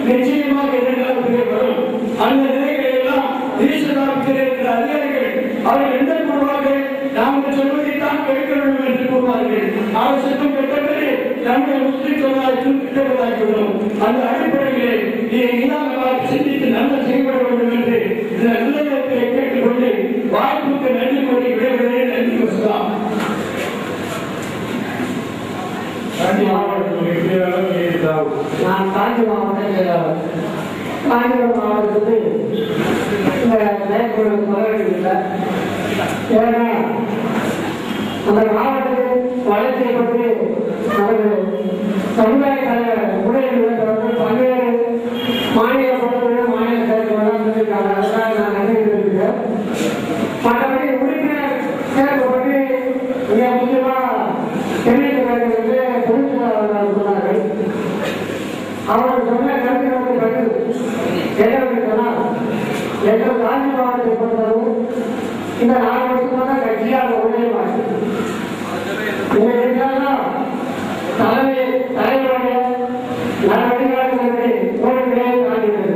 நிச்சயமாக எதிர்காலத்திலே வரும். அந்த நிலைகளை எல்லாம் ஈஸ்வராபிலே இருக்கிற அதிகாரிகள் அவர்கள் எந்த கூறுவார்கள்? நாங்கள் சொல்வதைத்தான் கேட்க வேண்டும் என்று கூறுவார்கள். அரசுக்கும் பெற்றவரை நம்முடைய முஸ்லிம் சமுதாயத்திலும் கிட்டவதாகிவிடும். அந்த அடிப்படையிலே இல்லாமல் சிந்தித்து நல்ல செய்யப்பட வேண்டும் என்று இந்த நிலையத்தை கேட்டுக்கொண்டு வாய்ப்புக்கு நன்றி கூறி விடைபெறுவதை நன்றி வசலாம். நான் காஞ்சி மாவட்ட செயலாளர். காஞ்சிபுரம் மாவட்டத்துக்கு இந்த மேற்கொள்ள மகளிர் இல்லை. ஏன்னா அந்த மாவட்டத்தின் வளர்ச்சியை பற்றி நமது சமுதாய உடையவர்கள் பல்வேறு மாநில பொறுப்புகள் மாநில செயல்பாடுகள் சொல்லியிருக்காங்க. அதற்காக நான் நன்றி தெரிவிக்கிறேன். மற்றபடி உறுப்பினர் சேர்ப்பு பற்றி மிக முக்கியமாக தெரிவிக்க சொன்னார்கள். அவர்கள் சொன்ன கருத்துக்களை பற்றி என்னவென்று சொன்னால், எங்கள் காஞ்சி மாவட்டத்தை பொறுத்தவரை இந்த 4 வருஷமாக கட்சியாக உதயமாச்சு. தலைவருடைய நடவடிக்கைகளை கோரிக்கையை காண்கிறது.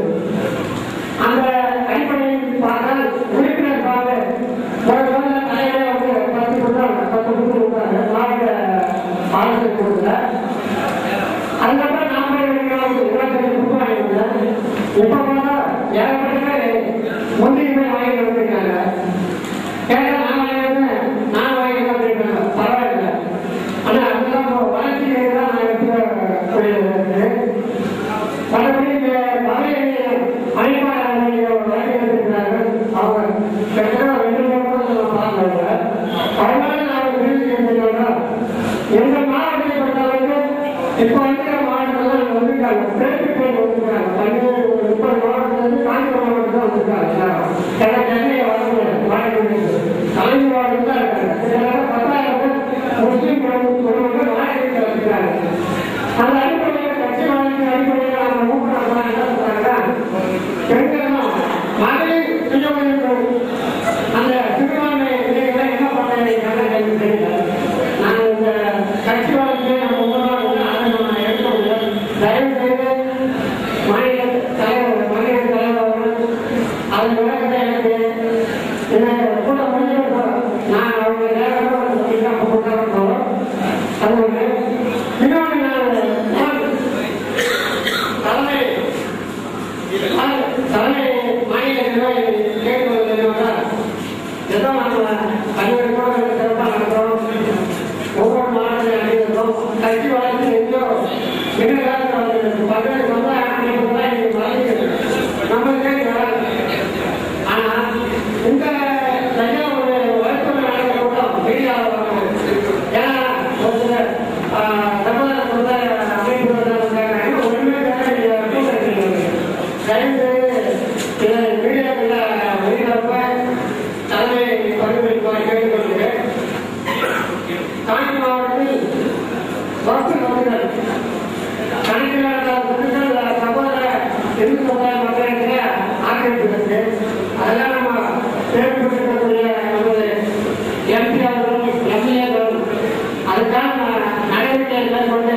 அந்த அடிப்படையில் பார்த்தால் உறுப்பினர் பார்வை தலைவரே வந்து 10 கொடுத்தாங்க மாவட்ட ஆலோசனை கொடுக்கல. அதுக்கப்புறம் நாம இப்ப போனா ஏகப்பட்ட முன்னுரிமை வாங்கி வந்துருக்காங்க. கேட்டா நான் வாங்கி அப்படின்றாங்க. பரவாயில்ல. ஆனா அதுதான் வளர்ச்சி தான் நான் எடுத்துக்கிறேன். மற்றபடி அணிமாறு வழங்கி வந்திருக்கிறார்கள். அவங்க கிட்டத்தட்ட 2 வருஷம் பார்க்கல. அதனால நான் தெரிவிக்கிறேன்னா எங்கள் மாவட்டத்தை பொறுத்தவரைக்கும் இப்ப இருக்கிற மாவட்டத்தில் வந்துருக்காங்க. பேருக்கு பேர் வந்துருக்காங்க. 30 மாவட்டத்திலிருந்து காஞ்சிபுரம் மாவட்டம் தான் வந்துருக்காங்க. சென்னையை வழங்க கலைஞர் மாவட்டம் தான் இருக்காங்க. 10,000 முஸ்லீம் குடும்பங்கள் மாநிலத்தில் வச்சிருக்காங்க. அந்த அடிப்படையில் கட்சி வளர்ச்சி அடிப்படையில் அவங்க ஊக்குறாங்க. என்ன சொல்றாங்க? பெண்கள் மகளிர் சுய அந்த சிறுபான்மை இளைஞர்களை என்ன பண்ண தெரியல. நான் இந்த கட்சி வளர்ச்சியை நம்ம முன்னாடி எடுக்க முடியும். தயவு செய்து மாநில தலைவர் அது விளக்கத்தை எனக்கு கூட முடிஞ்சு நான் அவங்க அது ஒன்று. இன்னொன்று தலைமை மாநில நிர்வாகி கேட்குவது ஏதோ நம்ம பல்வேறு கூட சிறப்பாக நடக்கிறோம். ஒவ்வொரு மாவட்டத்தையும் அடைகிறோம். கட்சி வளர்ச்சி எங்கேயோ பல்வேறு சமுதாய அமைப்பு தான் இன்னைக்கு வளர்க்கிறது. நம்மளுக்கே வராது. ஆனா இந்த சரியா ஒரு வளர்ச்சி நடக்கிற கூட்டம் மீடியாவில் வராது. ஏன்னா ஒரு சில சமுதாய அமைப்பு ஒன்றுமே மீடியாக்கள் வெளியிடப்ப தலைமை பரிந்துரைப்பாக கேட்டுக்கொண்டு காஞ்சி மாவட்டத்தில் பஸ் வசதிகள் கணக்கிலான சகோதர இந்து சமுதாய மக்களுக்கு ஆக்கிரமிப்பிருக்கு. அதெல்லாம் நம்ம தேர்வு பெற்றிருக்கக்கூடிய நமது எம்பியாளர்களும் எம்எல்ஏக்களும் அதுக்கான நடவடிக்கையை மேற்கொண்டு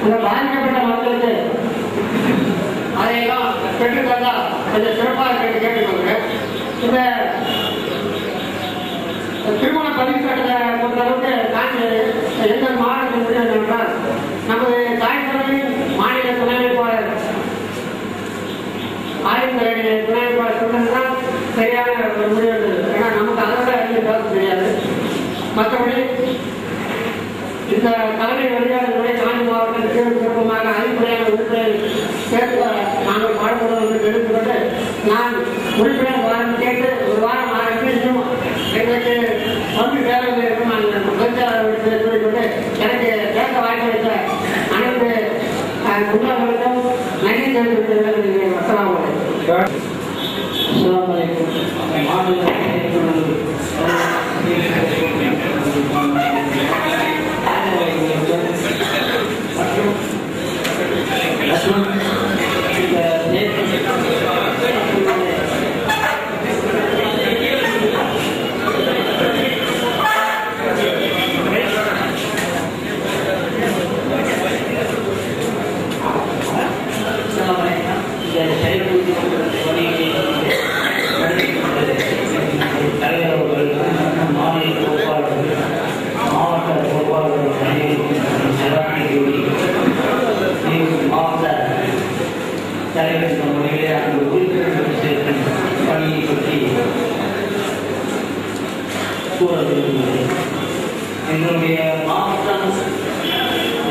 அந்த பாதிக்கப்பட்ட மக்களுக்கு அதையெல்லாம் பெற்றுக்கொண்டா கொஞ்சம் சிறப்பாக கேட்டுக்கொள்ளுங்க. இந்த திருமண பதிவு கட்டத்தை பொறுத்தளவுக்கு எங்கள் மாவட்டத்தில் முடிவு என்றால் நமது தாய்மொழியின் மாநில துணைமைப்பாளர் ஆய்வுகளுடைய துணைமைப்பாளர் சொன்னதுதான் சரியான ஒரு முடிவு இருந்தது. ஏன்னா நமக்கு அதோட எழுதி பேச தெரியாது. மற்றபடி இந்த தலைமை வழியாளர்களுடைய காஞ்சி மாவட்டத்திற்கு சிறப்பமாக அடிப்படையான உறுப்பினர் சேர்க்க நாங்கள் பாடுபடுவோம் என்று தெரிவித்துக்கொண்டு நான் உறுப்பினர் வாரம் கேட்டு ஒரு வாரம் ஆரம்பித்து எங்களுக்கு வந்து வேலை இருக்கும் நான் முதலமைச்சர் சொல்லிக்கொண்டு எனக்கு பேச வாய்ப்பளித்த அனைத்து முன்னாள்களுக்கும் நன்றி தெரிவித்து அஸ்ஸலாமு தலைவர் முறையிலே அந்த உறுப்பினர்கள் சேர்க்கும் பணியை பற்றி கூற விரும்புகிறேன். எங்களுடைய மாவட்டம்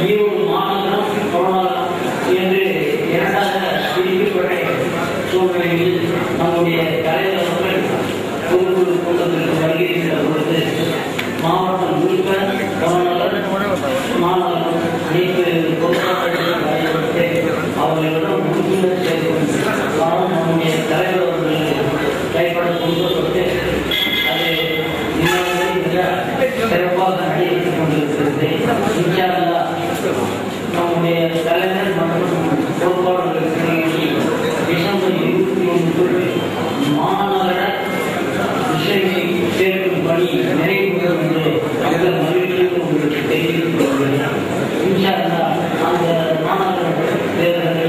ஈரோடு மாநகரம் கொரோனா என்று இரண்டாக பிரிக்கப்பட்ட சூழ்நிலையில் நம்முடைய தலைவர் அவர்கள் பொதுக்குழு கூட்டத்திற்கு வருகின்ற பொழுது மாவட்டம் முழுக்க மாநகரம் அனைத்து பொதுமக்களிடம் பயன்படுத்தி அவர்களிடம் உறுப்பினர் சேர்க்கும் நம்முடைய தலைவர் அவர்கள் கைப்பட கொடுக்கப்பட்டு அது சிறப்பாக நடைபெற்றுக் கொண்டிருக்கிறது. நம்முடைய தலைவர் மற்றும் பொறுப்பாளர்களுக்கு டிசம்பர் 21 மாநகர விஷயங்களை சேர்க்கும் பணி நிறைவேறும் என்று மிக மகிழ்ச்சியோடு உங்களுக்கு தெரிவித்துக் கொள்கிறேன். அந்த மாநகர தேர்தலை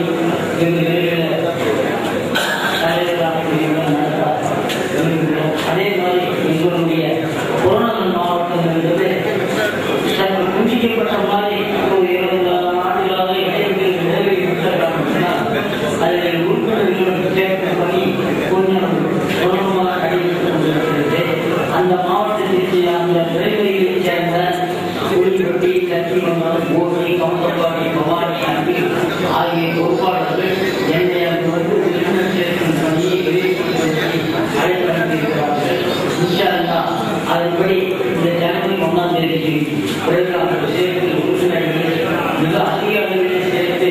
அதே மாதிரி எங்களுடைய புறநகர் மாவட்டம் என்பது சற்று குஞ்சிக்கப்பட்ட மாதிரி ஒரு 20 ஆண்டுகளாக இடைவெளி நிறைவேறிவிட்டால் அதில் உறுப்பினர்களுடன் சேர்க்கும் பணி கொஞ்சம் சுலபமாக நடைபெற்றுக் கொண்டிருக்கிறது. அந்த மாவட்டத்திற்கு அந்த விரைவையை சேர்ந்த புலிப்பட்டி, சத்தியமங்கலம், கோவை, கவுந்தப்பாடி, பவானி, அன்பி ஆகிய பொறுப்பாளர்கள் என்னை அங்கு வந்து உறுப்பினர் சேர்க்கும் பணியை விரைவுபடுத்தி அழைக்கப்பட்டிருக்கிறார்கள். அதன்படி இந்த ஜனவரி 1ஆம் தேதி பிறகு சேர்த்து உறுப்பினர்களை மிக அதிக அளவில் சேர்த்து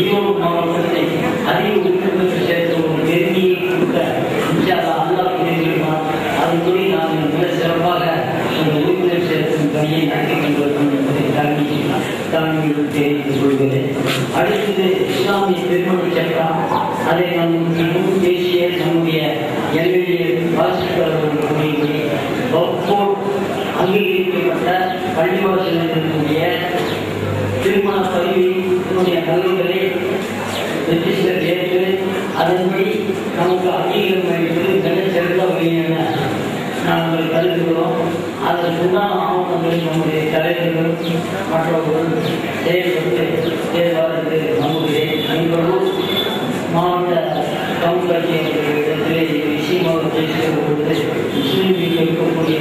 ஈரோடு மாவட்டத்தை அதிக உறுப்பினர்கள் சேர்த்து ஒரு பெருமையை கொடுக்க அல்லாஹ் தெரிவிப்பார். அதன்படி நாங்கள் மிக சிறப்பாக அந்த உறுப்பினர் சேர்க்கும் பணியை நடத்தி கொண்டிருக்கிறோம் என்பதை தலைமையில் தெரிவித்துக் கொள்கிறேன். அடுத்தது இஸ்லாமிய திருமண சட்டம். அதை நம் இன்னும் பேசிய நம்முடைய எல்ஏ வாசிப்பாளர்கள் கூறியபடி அங்கீகரிக்கப்பட்ட பள்ளிவாசலில் இருக்கக்கூடிய திருமண பதிவினுடைய நகல்களை ரெஜிஸ்டர் ஏற்று அதன்படி நமக்கு அங்கீகாரம் அளிப்பது மிக சிறந்த வழியான நாங்கள் கருதுகிறோம். அதற்குண்டான ஆவணங்களை நம்முடைய தலைவர்கள் மற்றவர்கள் செயல்பட்டு தேர்வார் என்று நம்புகிறேன். எங்களோடு மாவட்ட கவுன்சிலர்களிடத்திலே விஷயமாக பேசுகிற பொழுது முஸ்லீம்களுக்கு இருக்கக்கூடிய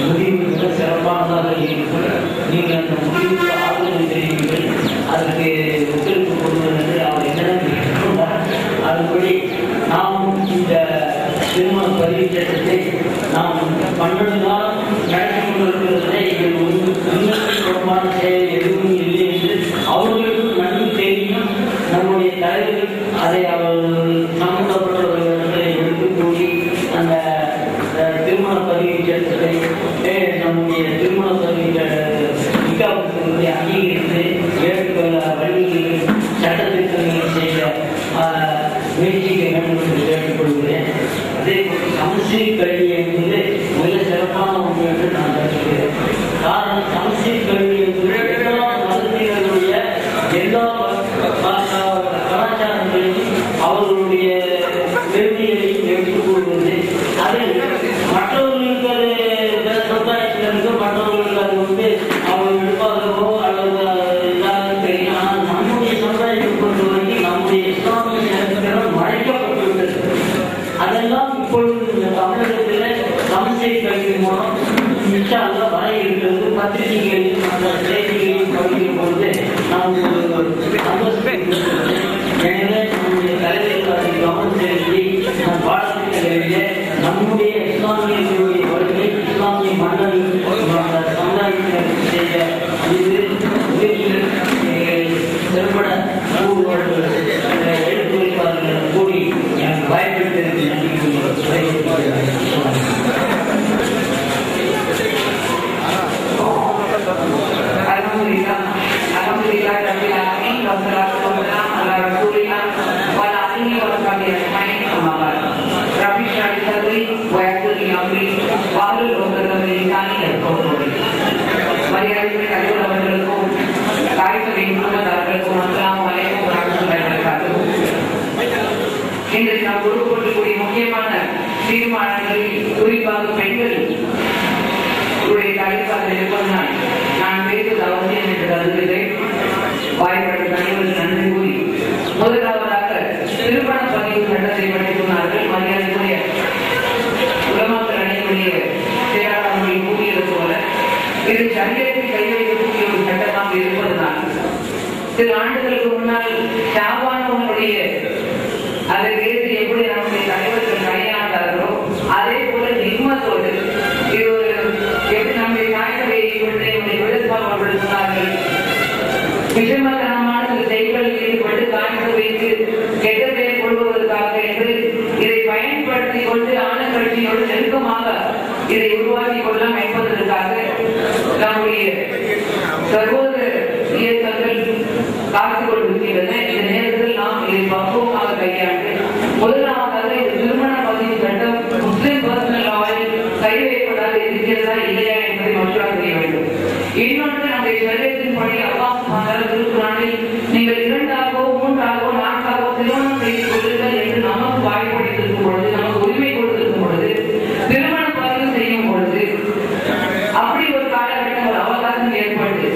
முடிவு மிக சிறப்பானதாக இருக்கும். நீங்கள் அந்த முடிவுக்கு ஆதரவு தெரிவிங்கள், அதற்கு ஒத்துழைப்பு கொடுங்கள் என்று அவர் என்னிடம் கேட்டுக்கொண்டார். அதுபடி நாம் இந்த திருமண பதிவு சட்டத்தை நாம் 12 நாள் நடத்தி கொண்டிருக்கிறதை தொடர்பான செயல் எதுவும் இல்லை என்று அவர்களுக்கும் நன்கு தெரியும். நம்முடைய தலைவர்கள் அதை அவர்கள் சம்பந்தப்பட்டவர்களிடத்தை எடுத்து கூறி அந்த திருமண பதிவு சட்டத்தை நம்முடைய திருமண பதிவு அங்கீகரித்து ஏற்றுக்கொள்ள வழிகளில் சட்டத்திட்டங்களை செய்ய முயற்சிக்க வேண்டும் என்று கேட்டுக்கொள்கிறேன். அதே போல் சமச்சீர் கல்வி என்பது மிக சிறப்பான ஒன்று என்று நான் கருதுகிறேன். காரணம், சமச்சீர் கல்வி என்பது எல்லா மதத்தினருடைய எல்லா கலாச்சாரங்களையும் அவர்களுடைய பெருமைகளையும் எடுத்துக் கொள்வது. அதில் மற்றவர்களுக்கு அது சமுதாயத்திலிருந்து மற்றவர்களுக்கு அது வந்து அவங்க எடுப்பாகவோ அல்லது தெரியும். ஆனால் நம்முடைய சமுதாயத்தை பொறுத்தவரைக்கும் நம்முடைய இஸ்லாமிய மறைக்கப்பட்டுள்ளது. அதெல்லாம் இப்பொழுது இந்த தமிழகத்தில் சமச்சீர் கல்வி மூலம் நிச்சயமாக வர இருக்கிறது. பத்திரிகைகளில் அந்த செய்திகளையும் படிக்கும் பொழுது நாம் எனவே நம்முடைய தலைவர்கள் அதை கவனம் செலுத்தி நம் பாடத்திட்டங்களிலே நம்முடைய இஸ்லாமியர்களுடைய வருகை இஸ்லாமிய மன்னர்கள் சமுதாயத்தினருக்கு செய்ய இது திறம்பட எடுத்துரைப்பார்கள் கூடி எனக்கு பயன்படுத்தி இன்றைக்கு நாம் கொடுக்கக்கூடிய முக்கியமான தீர்மானங்களில் குறிப்பாக பெண்கள் தலைப்பாக இருப்பதனால் நான் பேசுவது அவசியம் என்று கருதுகிறேன். வாய்ப்பட்ட அனைவரும் நன்றி கூறி முதலாவதாக திருமண சில ஆண்டுகளுக்கு முன்னால் ஷாபானுடைய அதை கேட்டு எப்படி நம்முடைய தலைவர்கள் கையாண்டார்களோ அதே போல நிம்மத்தோடு இது ஒரு எப்படி நம்முடைய தாய்மொழியை கொண்டு என்னுடைய விழுப்பாக அவர்கள் சொன்னார்கள். விஷமத்தனமான சில செயல்களில் ஈடுபட்டு காய்ந்து வைத்து கெட்ட பெயர் கொள்வதற்காக என்று இதை பயன்படுத்திக் கொண்டு ஆளுங்கட்சியோடு நெருக்கமாக இதை உருவாக்கிக் கொள்ளலாம் என்பதற்காக நம்முடைய சர்வோதர இயக்கங்கள் காத்துக் கொண்டிருக்கின்றன. இந்த நேரத்தில் நாம் இதை பக்குவமாக கையாண்டு முதலாவதாக இந்த திருமண பதிவு சட்டம் முஸ்லிம் பர்சனல் லாவில் கைவைப்பதாக இருக்கிறதா இல்லையா என்பதை மற்றொரு செய்ய வேண்டும். இன்னொன்று நம்முடைய சரீரத்தின் படி அல்லாஹ் திருக்குறானில் நீங்கள் 2ஆகவோ 3ஆகவோ 4ஆகவோ திருமணம் செய்து கொள்ளுங்கள் என்று நமக்கு வாய்ப்பளித்திருக்கும் பொழுது, நமக்கு உரிமை கொடுத்திருக்கும் பொழுது, திருமண பதிவு செய்யும் பொழுது அப்படி ஒரு காலகட்டம் ஒரு அவகாசம் ஏற்பட்டு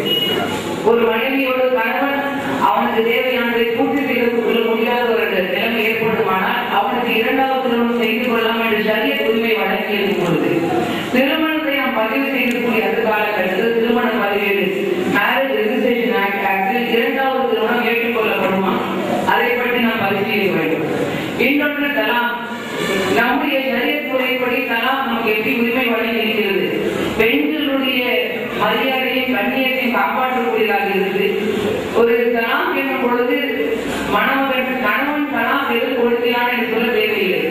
ஒரு மனைவியோடு கணவன் அவனுக்கு தேவையானதை பூர்த்தி செய்து கொள்ள முடியாத ஒரு நிலைமை ஏற்படுமானால் அவனுக்கு 2வது திருமணம் செய்து கொள்ளலாம் என்று ஷரியத் உரிமை வழங்கி இருக்கும் பொழுது திருமணத்தை நாம் பதிவு செய்யக்கூடிய அந்த காலகட்டத்தில் திருமண பதிவேடு மேரேஜ் ரெஜிஸ்ட்ரேஷன் ஆக்டில் 2வது திருமணம் ஏற்றுக்கொள்ளப்படுமா அதை பற்றி நாம் பரிசீலிக்க வேண்டும். இன்னொன்று தலாம். நம்முடைய ஷரியத் முறைப்படி தலாம் நமக்கு எப்படி உரிமை வழங்கி இருக்கிறது? பெண்களுடைய மரியாதையும் கண்ணியத்தையும் காப்பாற்றக்கூடியதாக இருக்குது. ஒரு தலாம் என்னும் பொழுது மணமகன் கணவன் தலாம் எது கொடுக்கிறான் என்று சொல்ல தேவையில்லை.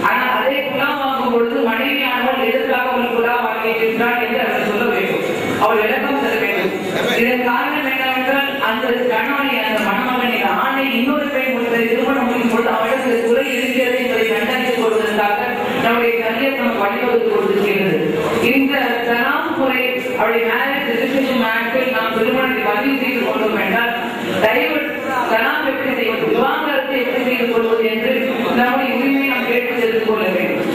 ஆனால் அதே குலா வாங்கும் பொழுது மனைவியானவள் எதற்காக அவள் குலா வாங்கியிருக்கிறான் என்று அவள் சொல்ல வேண்டும், அவள் விளக்கம் தர வேண்டும். இதன் காரணம் என்னவென்றால் அந்த கணவனை அந்த மணமகனை ஆணை இன்னொரு பெண் ஒருவரை திருமணம் முடிக்கும் பொழுது அவளுக்கு குறை இருக்கிறது என்பதை கண்டறிந்து கொள்வதற்காக நம்முடைய சரியத் நமக்கு வழிவகுத்து கொடுத்திருக்கிறது. இந்த தலாம் முறை அவருடைய மேரேஜ் ரெஜிஸ்ட்ரேஷன் ஆக்டில் நாம் திருமணத்தை பதிவு செய்து கொண்டோம் என்றால் டைவர்ஸ் தலாம் எப்படி செய்வது, விவாகரத்தை எப்படி செய்து கொள்வது என்று நம்முடைய உரிமையை நாம் கேட்டு தெரிந்து கொள்ள வேண்டும்.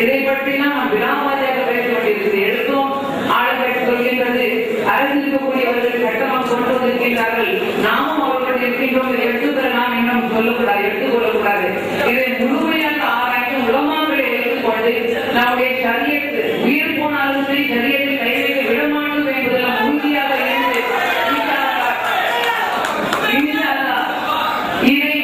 இதை பற்றிலாம் நாம் விராமதியாக பேச வேண்டியிருக்கிறது. எடுத்தோம் ஆளுநர் சொல்கின்றது, அரசில் இருக்கக்கூடியவர்கள் சட்டமாக கொண்டு வந்திருக்கின்றார்கள், நாமும் அவர்கள் இருக்கின்றோம், எடுத்துக்கொள்ள நாம் இன்னும் சொல்லக்கூடாது, எடுத்துக்கொள்ளக்கூடாது. இதை முழுமையாக ஆராய்ச்சி உலமாக்களை எடுத்துக்கொண்டு நம்முடைய சரியத்து உயிர் போனாலும் சரி சரியத்தை கைவைக்க விடமாட்டோம் என்பதெல்லாம் உறுதியாக இருந்து இதை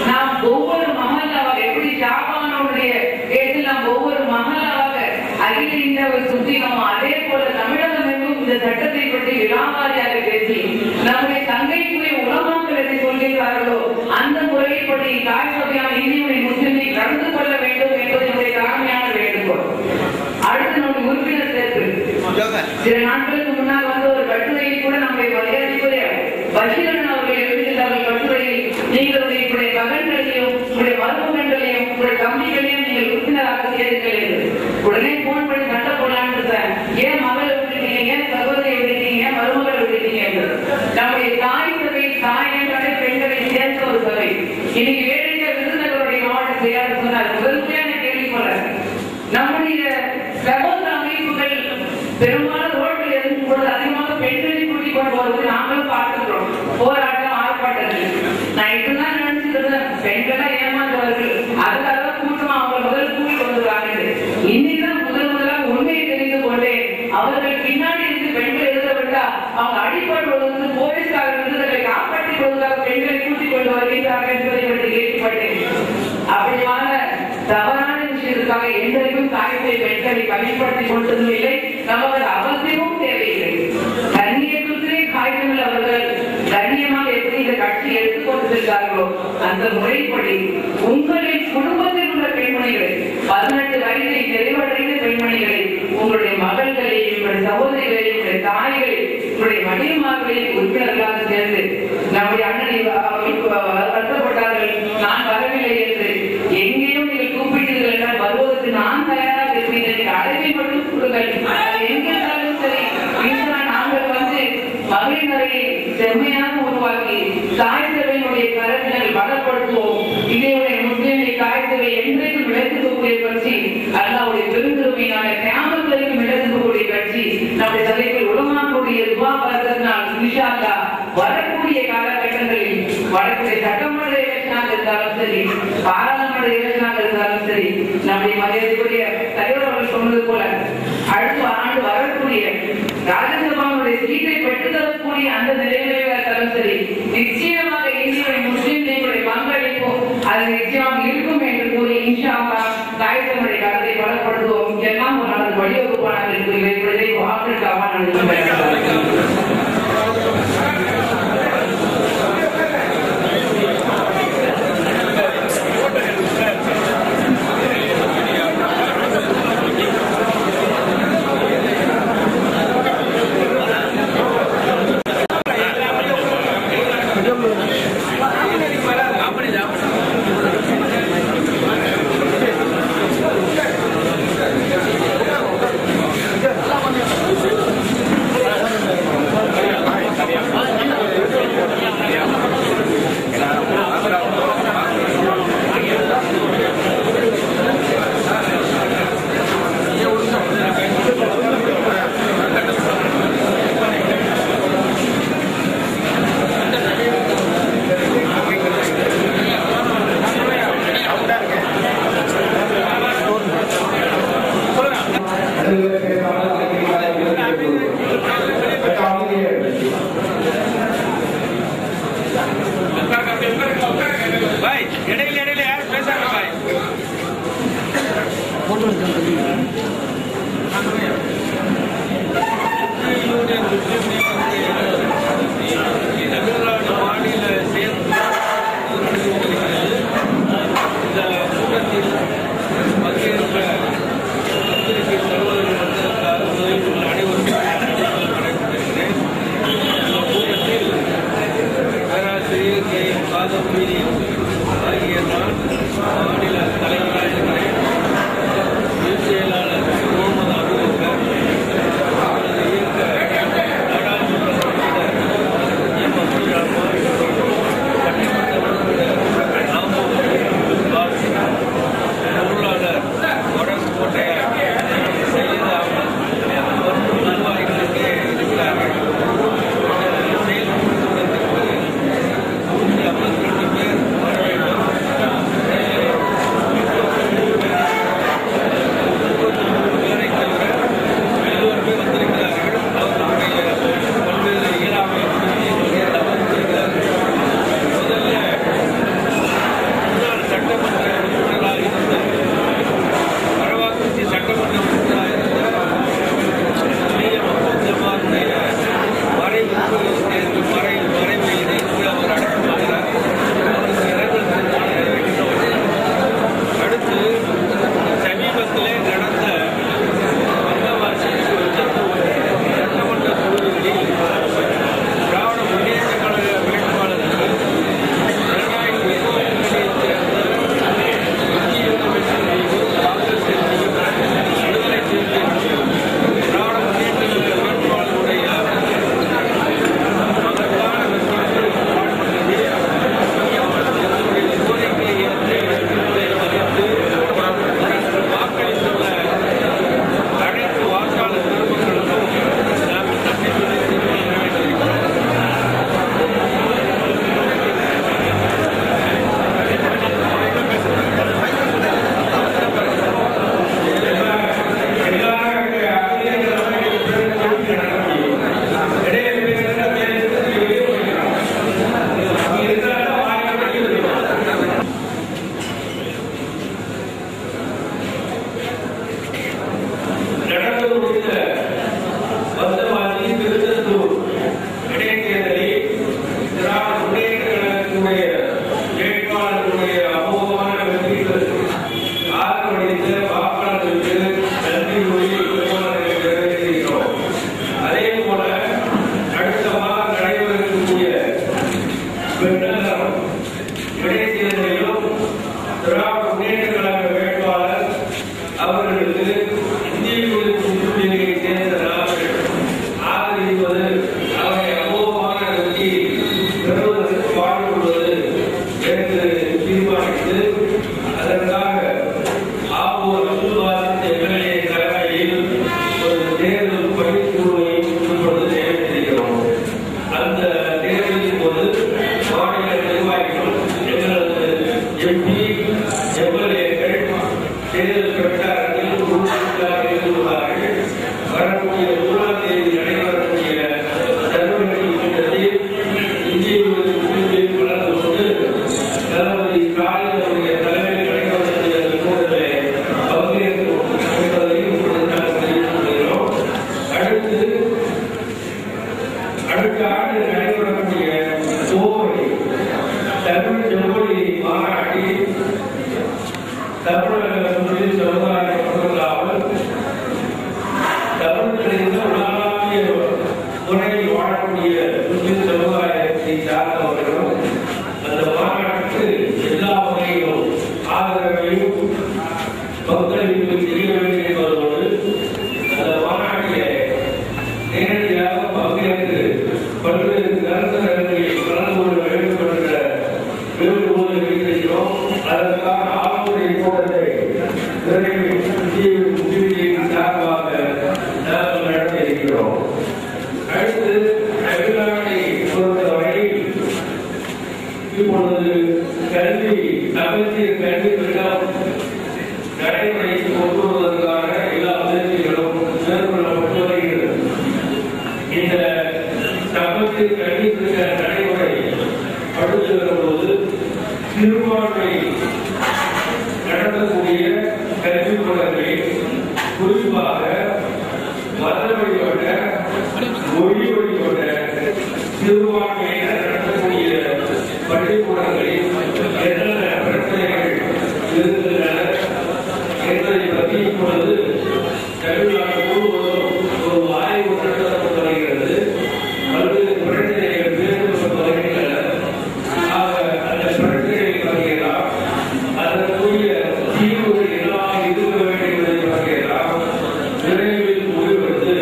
நாம் ஒவ்வொரு மஹல்லாவாக எப்படி ஷாபானுடைய இடத்தில் நாம் ஒவ்வொரு மஹல்லாவாக அகில இந்தியாவை சுத்தினோமோ அதே போல தமிழகம் எங்கும் இந்த சட்டத்தை பற்றி விழாவாரியாக பேசி நம்முடைய தங்கைக்குரிய உலமாக்கள் எதை சொல்கிறார்களோ அந்த முறைப்படி தாய் சபையான இந்திய முஸ்லிமை நடந்து கொள்ள வேண்டும் என்பது என்னுடைய தாழ்மையான வேண்டுகோள். அடுத்து நம்முடைய உறுப்பினர் சேர்ப்பு. சில நாட்களுக்கு முன்னால் வந்து ஒரு கட்டுரையை கூட நம்முடைய மரியாதைக்குரிய பஷீரன் அவர்கள் எழுதியிருந்தார்கள். கட்டுரையில் நீங்கள் உங்களுடைய மகன்களையும் உங்களுடைய மருமகன்களையும் உங்களுடைய தம்பிகளையும் நீங்கள் உறுப்பினராக சேர்ந்தீர்கள் என்று உடனே போன் பண்ணி சண்டை போடலான்னு இருந்தேன். ஏன் மகளை விட்டுட்டீங்க, ஏன் சகோதரியை விட்டுட்டீங்க, ஏன் மருமகளை விட்டுட்டீங்க என்று. நம்முடைய தாய் சபை தாயங்களை பெண்களை சேர்ந்த ஒரு சபை. இன்னைக்கு வேடிக்கை விருதுநகருடைய மாவட்ட செயலாளர் சொன்னார், முதன்மையான கேள்வி போல நம்முடைய சகோதர அமைப்புகள் பெரும்பாலும் ரோட்டில் இருக்கும் பொழுது அதிகமாக பெண்களை கூட்டிக் கொண்டு வருவது நாங்களும் பார்த்துக்கிறோம். போராட்டம் ஆர்ப்பாட்டங்கள் நான் இதுதான் நினைச்சிட்டு இருந்தேன், பெண்களா ஏமாந்தவர்கள் அதுக்காக கூட்டமா அவங்க முதல் கூட்டி வந்துருவாங்க. இன்னைக்குதான் முதலாக உண்மையை தெரிந்து கொண்டேன். அவர்கள் பின்னாடி இருந்து பெண்கள் எழுதப்பட்டா அவங்க அடிபடுவதற்கு போலீஸ்காரர் விருதுகளை காப்பாற்றிக் கொள்வதாக பெண்களை கூட்டிக் கொண்டு வருகிறார்கள் என்பதை பற்றி கேள்விப்பட்டேன். அப்படியான தவறான விஷயத்துக்காக எந்தரையும் தாய்மை பெண்களை பயன்படுத்திக் கொண்டதும் இல்லை, நமக்கு அவசியமும் தேவையில்லை. கண்ணியத்திலே காய்ச்சல் அவர்கள் கண்ணியமாக எப்படி இந்த கட்சி எடுத்துக்கொண்டு செல்கிறார்களோ அந்த முறைப்படி உங்களின் குடும்பத்தில் உள்ள பெண்மணிகளை 18 வயதை நிறைவடைந்த பெண்மணிகளை உங்களுடைய மகள்களை உங்களுடைய சகோதரிகளை உங்களுடைய தாய்களை உங்களுடைய மனைவிமார்களை உறுப்பினர்களாக சேர்ந்து நம்முடைய அண்ணனை வருத்தப்பட்டார்கள் நான் வரவில்லை என்று எங்கேயும் நீங்கள் கூப்பிட்டீர்கள் என்றால் வருவதற்கு நான் தயாராக இருக்கிறேன். அழைப்பை மட்டும் கொடுங்கள். எங்கிருந்தாலும் சரி நாங்கள் வந்து மகளிரை செம்மையாக உருவாக்கி தாய் சபையினுடைய கருத்தினை பலப்படுத்துவோம். இதனுடைய முஸ்லிமை தாய் சபை என்றைக்கும் விளைவிக்கக்கூடிய கட்சி, அல்லாவுடைய பெருந்தொருமையான கியாமத்திற்கும் விளைவிக்கக்கூடிய கட்சி நம்முடைய சபைகள் உலமாக்களுடைய துவாபரத்தினால் இன்ஷா அல்லாஹ் வரக்கூடிய காலகட்டங்களில் வரக்கூடிய சட்டமன்ற எலெக்ஷனாக இருந்தாலும் சரி, பாராளுமன்ற எலெக்ஷனாக இருந்தாலும் சரி, நம்முடைய மரியாதைக்குரிய தலைவர் அவர்கள் சொன்னது போல அடுத்த ஆண்டு வரக்கூடிய ராஜ்யசபாவுடைய சீட்டை பெற்றுத்தரக்கூடிய அந்த நிலைமையாக இருந்தாலும் சரி, நிச்சயமாக இந்தியாவின் முஸ்லிம் லீகுடைய பங்களிப்பும் அது நிச்சயமாக இருக்கும் என்று கூறி இன்ஷா அல்லாஹ் தாய்த்தனுடைய கருத்தை பலப்படுத்துவோம். எல்லாம் ஒரு நாள் வழிவகுப்பான இப்பொழுதே வாக்கிற்காக தேர்தல் பிரச்சாரத்தில் உறுப்பினராக இருந்துள்ளார்கள். வரக்கூடிய 1ஆம் தேதி நடைபெறும் காலையினுடைய தலைமையில் நடைபெறக்கூடிய கூட்டத்திலே பங்கேற்பதையும் தெரிவித்துள்ளோம். அடுத்த ஆண்டு நடைபெறக்கூடிய தமிழ் செம்மொழி மாநாட்டில் தமிழக சமுதாய மக்களால் தமிழ்களின் உலகளாவிய முறையில் வாழக்கூடிய முஸ்லிம் சமுதாயத்தை சார்ந்தவர்களும் அந்த மாநாட்டுக்கு எல்லா வகையிலும் ஆதரவையும் பங்களிப்பு செய்ய வேண்டும் என்பதோடு அந்த மாநாட்டிலே நேரடியாக பங்கேற்று பல்வேறு கருத்தரங்களில் கலந்து கொள்ள வேண்டும் என்ற வேண்டுகோளை வைத்திருக்கிறோம். அதற்கான ஆலோசனை கூட்டத்தை முஸ்லிம்களின் சார்பாக நாங்கள் நடத்த இருக்கிறோம். அடுத்து தமிழ்நாட்டை பொறுத்தவரை இப்பொழுது கல்வி தமிழ் கல்வி திட்டம் நடைமுறைக்கு கொண்டு வருவதற்கான எல்லா முயற்சிகளும் மேற்கொள்ளப்பட்டு வருகிறது. இந்த தமிழ் கல்வி திட்ட நடைமுறை அடுத்து வரும்போது சிறுபான்மை நடத்தக்கூடிய கல்விக்கூடங்களில் குறிப்பாக மத வழிபட்ட மொழி வழிபட்ட சிறுபான்மையினர் நடத்தக்கூடிய பள்ளிக்கூடங்களில் என்னென்ன பிரச்சனைகள் இருக்கின்றன என்பதை பற்றி இப்பொழுது தமிழ்நாடு முழுவதும் ஒரு ஆய்வு நடத்தப்பட்டு வருகிறது. பல்வேறு பிரச்சனைகள் மேற்கொள்ளப்பட்டு வருகின்றன. அந்த பிரச்சனைகளை பற்றியெல்லாம் அதற்குரிய தீர்வுகள் எல்லாம் இருக்க வேண்டும் என்பதை பற்றியெல்லாம் விரைவில் முடிவெடுத்து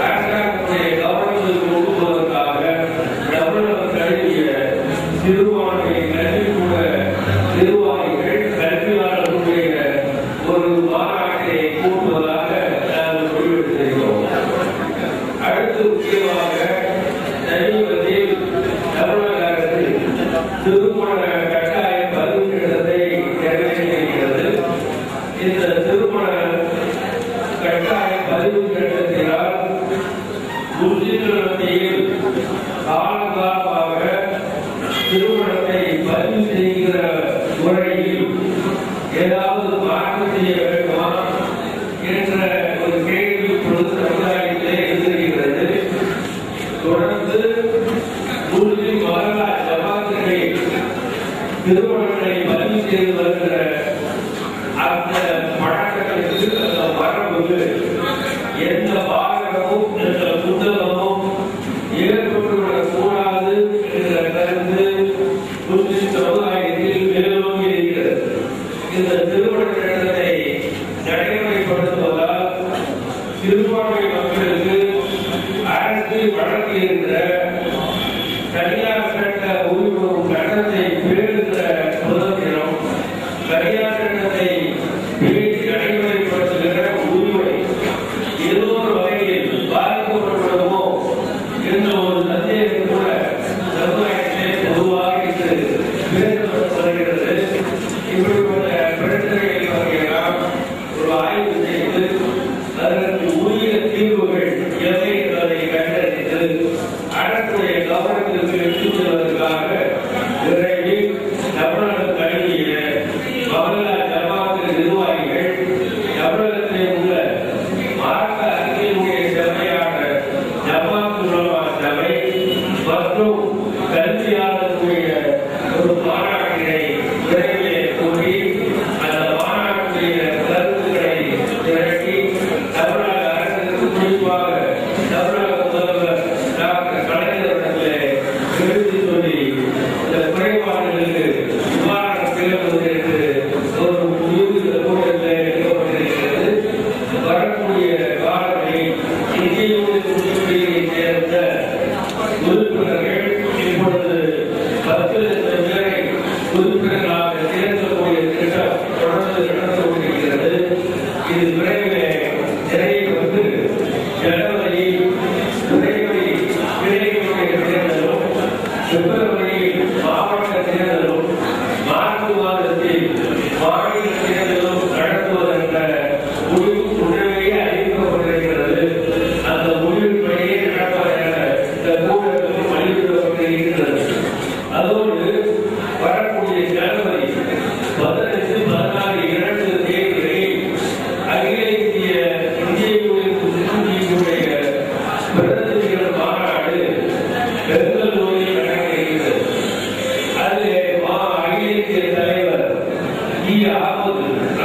அரசாங்கத்தை கவனத்தில் கொண்டுவதற்காக தமிழகம் தழுவிய சிறுபான்மை கல்விக்கூட நிர்வாகிகள் கல்வியாளர்களுடைய ஒரு மாநாட்டை கூட்டுவதாக நாங்கள் முடிவெடுத்திருக்கிறோம். அடுத்து முக்கியமாக சமீபத்தில் தமிழக அரசு திருமண கட்டாய பதிவு திட்டத்தை நிறைவேற்றியிருக்கிறது. இந்த திருமண கட்டாய பதிவு திட்டத்தினால் முஸ்லிம்கள் மத்தியில் காலங்காலமாக திருமணத்தை பதிவு செய்கிற முறையில் ஏதாவது மாற்றம் செய்ய வேண்டுமா என்ற ஒரு கேள்வி இப்பொழுது சமுதாயத்திலே எழுந்திருக்கிறது. தொடர்ந்து முஸ்லிம் மகளா ஜமாத்துகளை திருமணங்களை பதிவு செய்து வருகிற அந்த பழக்கங்களுக்கு அந்த மரபுக்கு எந்த பாதகமும் எந்த புத்தகமும் ஏற்பட்டுவிடக் கூடாது என்ற கருத்து முஸ்லிம் சமுதாயத்தில் மேலோங்கி இருக்கிறது. இந்த திருமண சட்டத்தை நடைமுறைப்படுத்துவதால் சிறுபான்மை மக்களுக்கு அரசு வழங்கியிருக்கிற தனியார் சட்ட உரிமையும் சட்டத்தை பேருகிற சுதந்திரம், தனியார் சட்டத்தை பேசி நடைமுறைப்படுத்துகிற உரிமை ஏதோ ஒரு வகையில்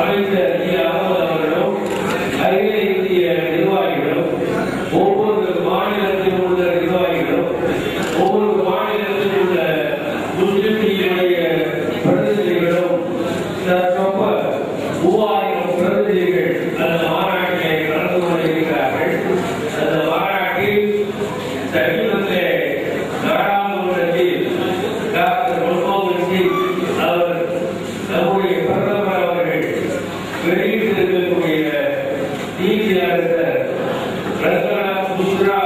அமைச்சர் அவர்களும் அகில இந்திய நிர்வாகிகளும் ஒவ்வொரு மாநிலத்தில் உள்ள நிர்வாகிகளும் ஒவ்வொரு மாநிலத்தில் உள்ள முஸ்லிம் லீகினுடைய பிரதிநிதிகளும் 3000 பிரதிநிதிகள் அந்த மாநாட்டிலே கலந்து கொண்டிருக்கிறார்கள். அந்த மாநாட்டில் சமீபத்திலே நாடாளுமன்றத்தில் டாக்டர் மன்மோகன் சிங் அவர் நம்முடைய பிரதமர் அவர்கள் வெளியிட்டிருக்கக்கூடிய நீதியரசர் ரங்கநாத் மிஸ்ரா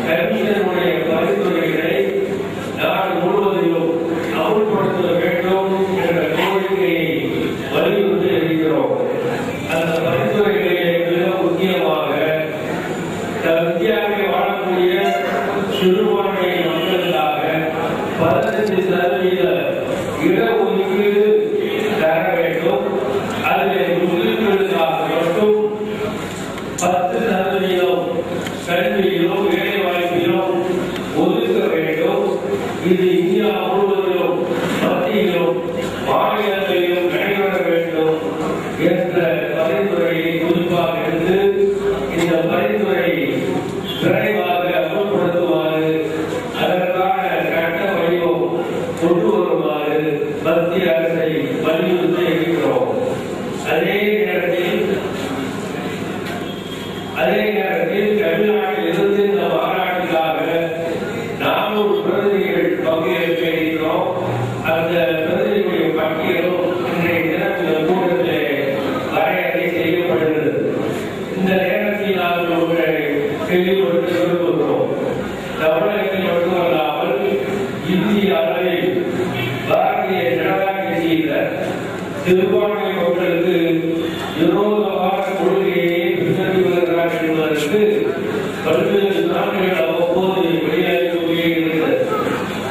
கமிஷனுடைய பரிந்துரைகளை நாடு முழுவதிலும் அமல்படுத்த வேண்டும் என்ற கோரிக்கையை வலியுறுத்தி இருக்கிறோம். அந்த பரிந்துரைகளிலே மிக முக்கியமாக இந்தியாவில் வாழக்கூடிய சிறுபான்மை மக்களுக்காக 15% இடஒதுக்கீடு தர வேண்டும். அதில் முஸ்லிம்களுக்காக மட்டும் 10% கல்வியிலும் வேலைவாய்ப்பிலும் ஒதுக்க வேண்டும். இது இந்தியா முழுவதிலும் மத்தியிலும் மாநிலங்களிலும் நடைபெற வேண்டும் என்ற பரிந்துரையை குறிப்பாக எடுத்து இந்த பரிந்துரை விரைவாக அமல்படுத்துமாறு அதற்கான சட்ட வடிவம் கொண்டு வருமாறு மத்திய அரசை வலியுறுத்தி இருக்கிறோம். அதே நேரத்தில் தமிழ்நாட்டில் இருந்து இந்த மாநாட்டுக்காக 400 பிரதிநிதிகள் பங்கேற்க இருக்கிறோம். அந்த பிரதிநிதிகளுடைய பட்டியலும் இன்றைய தினம் இந்த கூட்டத்திலே வரையறை செய்யப்படுகிறது. இந்த நேரத்தில் நாங்கள் உங்களை தெளிவுபடுத்த விரும்புகிறோம். தமிழகத்தில் மட்டுமல்லாமல் இந்திய அளவில் பாரதிய ஜனதா கட்சியினர் சிறுபான்மை மக்களுக்கு விரோதமான கொள்கையை பின்பற்றி வருகிறார்கள் என்பதற்கு பல்வேறு நாடுகள் அவ்வப்போது வெளியாகி இருக்கிறது.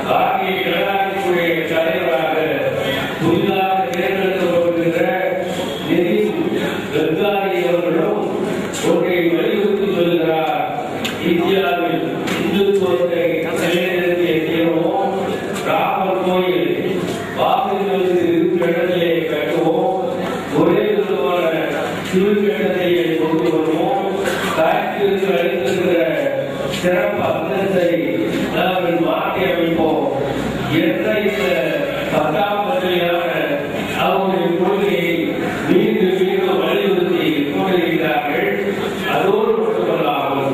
பாரதிய ஜனதா கட்சியுடைய தலைவராக புதிதாக தேர்ந்தெடுக்கப்பட்டிருக்கிற நிதின் கட்காரி அவர்களும் ஒன்றை வலியுறுத்தி சொல்கிறார். இந்தியாவில் இந்துத்துவத்தை நிலைநிறுத்திய தீர்வோம், ராமர் கோயில் வாக்குகளுக்கு இடத்திலே கட்டுவோம், ஒரே விதமான திருக்கட்டத்தையை கொண்டு வருவோம், தாய்க்கு அளித்திருக்கிற சிறப்பு அந்தஸ்தை நாங்கள் மாற்றி அமைப்போம் என்ற இந்த 10ஆம் பகுதியான அவருடைய கொள்கையை மீண்டும் மீண்டும் வலியுறுத்தி கொண்டிருக்கிறார்கள். அதோடு மட்டுமல்லாமல்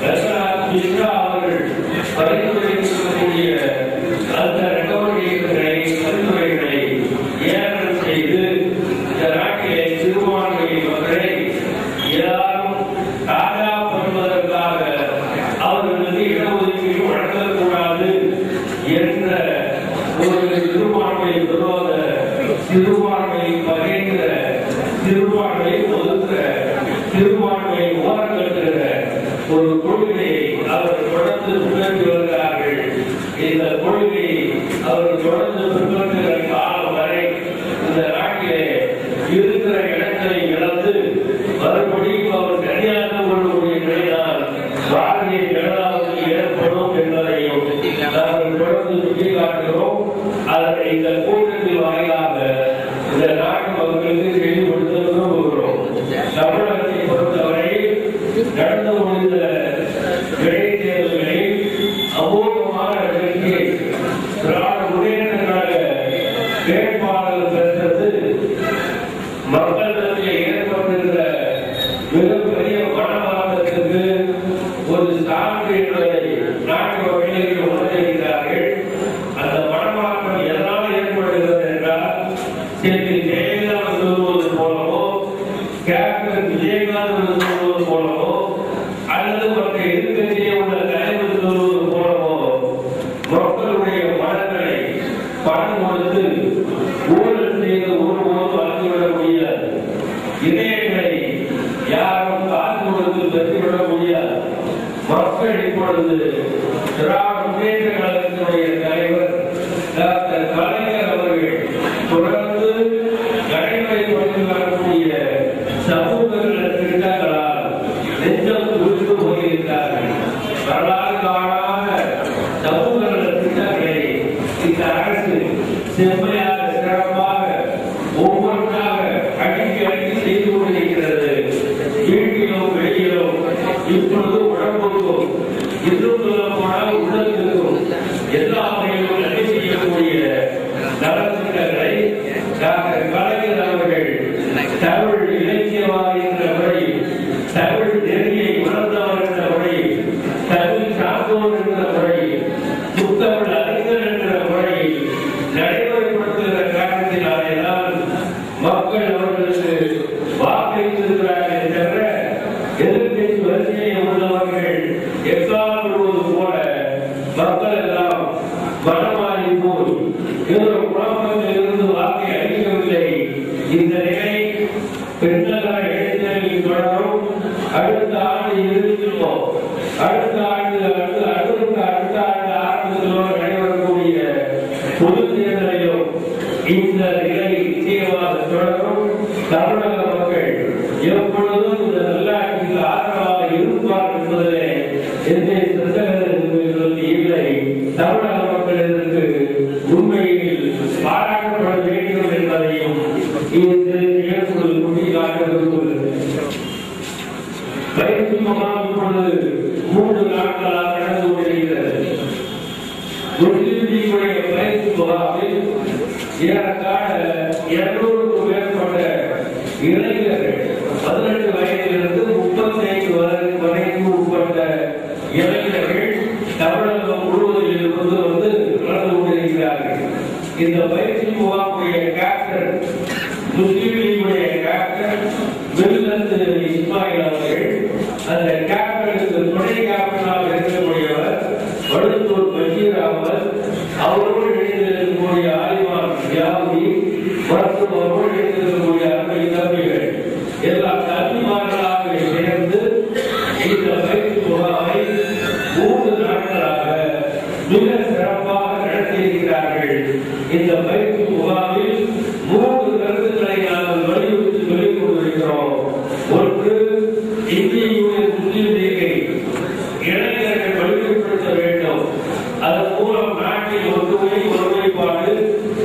ரங்கநாத் மிஸ்ரா அவர்கள் பரிந்துரைக்கக்கூடிய அந்த பரிந்துரைகளை ஏற்றம் செய்து இந்த நாட்டிலே சிறுபான்மை மக்களை எல்லாரும் பாதுகாப்பதற்காக அவர்களுக்கு இடஒதுக்கீடு வழங்கக்கூடாது என்ற ஒரு சிறுபான்மை விரோத, சிறுபான்மை பகைக்கிற, சிறுபான்மை ஒதுக்கிற, சிறுபான்மை ஓரங்கட்டுகிற ஒரு கொள்கையை அவர்கள் தொடர்ந்து பின்பற்றி வருகிறார்கள். இந்த கொள்கையை அவர்கள் தொடர்ந்து பின்பற்றுகிற காலம் வரை இந்த நாட்டிலே இருக்கிற இடங்களை இழந்து மறுபடியும் அவர் தனியாக கொள்ளக்கூடிய நிலையால் பாரதிய ஜனதாவுக்கு ஏற்படும் என்பதையும் நாங்கள் தொடர்ந்து சுட்டிக்காட்டுகிறோம். அதனை இந்த கூட்டத்தில் வாயிலாக இந்த நாட்டு மக்களுக்கு தெளிவுபடுத்த விரும்புகிறோம். தமிழகத்தை பொறுத்தவரை நடந்து முடிந்த இடைத்தேர்தல்களில் அமோகமான வெற்றியை திராவிட முன்னேற்ற கழக வேட்பாளர்கள் பெற்றது மக்களிடத்திலே ஏற்பட்டிருக்கிற மிகப்பெரிய மனமாற்றத்திற்கு ஒரு சான்று என்பதை நாட்டு மக்களுக்கு உணர்ந்திருக்கிறார்கள். அந்த மனமாற்றம் எதனால் ஏற்படுகிறது என்றால் செல்வி ஜெயலலிதா சொல்வது போலவோ, கேப்டன் விஜயகாந்த் சொல்வது போலவோ, அல்லது மற்ற எதிர்கட்சியை உள்ள தலைவர் சொல்வது போலவோ மக்களுடைய மனங்களை பணம் கொடுத்து ஊழல் செய்து ஒருபோதும் வளர்ந்துவிட முடியாது. இதயங்களை யாரும் காசு கொடுத்து பெற்றுவிட முடியாது. மக்கள் இப்பொழுது திராவிட முன்னேற்ற கழகத்தினுடைய தலைவர் டாக்டர் கலைஞர் அவர்கள் தொடர்ந்து நடைமுறைப்படுத்தி வரக்கூடிய சமூக திட்டங்களால் நெஞ்சம் துடித்து போயிருக்கிறார்கள். வரலாறு காணாத சமூக திட்டங்களை இந்த அரசு செம்மையாக சிறப்பாக ஒவ்வொரு டாக்டர் கலைஞர் அவர்கள் தமிழ் இலக்கியவாதி என்ற முறையில், தமிழ் நெறியை உணர்ந்தவர் என்ற முறையில், தமிழ் சார்ந்தோர் என்ற முறையில், முத்தமிழ் அறிஞர் என்ற முறையில் நடைமுறைப்படுத்துகிற காரணத்தினாலேதான் மக்கள் அவர்களுக்கு வாக்களித்திருக்கிறார்கள் தவிர எதிர்கட்சி வரிசையை உள்ளவர்கள் எக்காலம் விடுவது போல மக்கள் எல்லாம் மனமாறி போய் ஏதோ குழப்பத்தில் இருந்து வாக்கை அளிக்கவில்லை. இந்த நிலை பெருநகர இடைத்தேர்தலில் தொடரும். அடுத்த ஆண்டு இறுதியிலோ அடுத்த ஆண்டு ஆரம்பத்திலோ நடைபெறக்கூடிய பொது தேர்தலிலும் இந்த நிலை நிச்சயமாக தொடரும். தமிழக மக்கள் எப்பொழுதும் இந்த நல்லாட்சிக்கு ஆதரவாக இருப்பார் என்பதிலே எந்த சந்தேகம் இல்லை. தமிழக மக்கள் இதற்கு உண்மையில் பாராட்டப்பட வேண்டும் என்பதையும் இந்த நிகழ்வுகள் சுட்டிக்காட்ட விரும்புகிறது. பயிற்சி முகாம் இப்பொழுது 3 நாட்களாக நடந்து கொண்டிருக்கிறது. பயிற்சி முகாமில் ஏறத்தாழ 200க்கும் மேற்பட்ட இளைஞர்கள் 18 வயதிலிருந்து 35 வரைக்கும் உட்பட்ட இளைஞர்கள் தமிழகம் முழுவதில் இருந்து வந்து நடந்து கொண்டிருக்கிறார்கள். இந்த பயிற்சி முகாமுடைய கேப்டன், முஸ்லீம் லீகுடைய கேப்டன் மில்லத் இஸ்மாயில் அவர்கள், அந்த கேப்டனுக்கு துணை கேப்டனாக இருக்கக்கூடியவர் வடுத்தூர் பஷீர் அகமது, அவரோடு இணைந்திருக்கக்கூடிய ஆலிமான் யாவுதி மற்றும் அவரோடு இணைந்திருக்கக்கூடிய அருமை தம்பிகள் எல்லாம் தம்பிமார்களாக சேர்ந்து இந்த பயிற்சி முகாமை 3 நாட்களாக மிக சிறப்பாக நடத்தியிருக்கிறார்கள். இந்த பயிற்சி முகாமில் 3 கருத்துக்களை நாங்கள் வலியுறுத்தி சொல்லிக் கொண்டிருக்கிறோம். ஒன்று, இந்திய யூனியன் முஸ்லீம் லீகை இளைஞர்கள் வலிமைப்படுத்த வேண்டும். அதன் மூலம் நாட்டில் ஒற்றுமை, ஒருமைப்பாடு,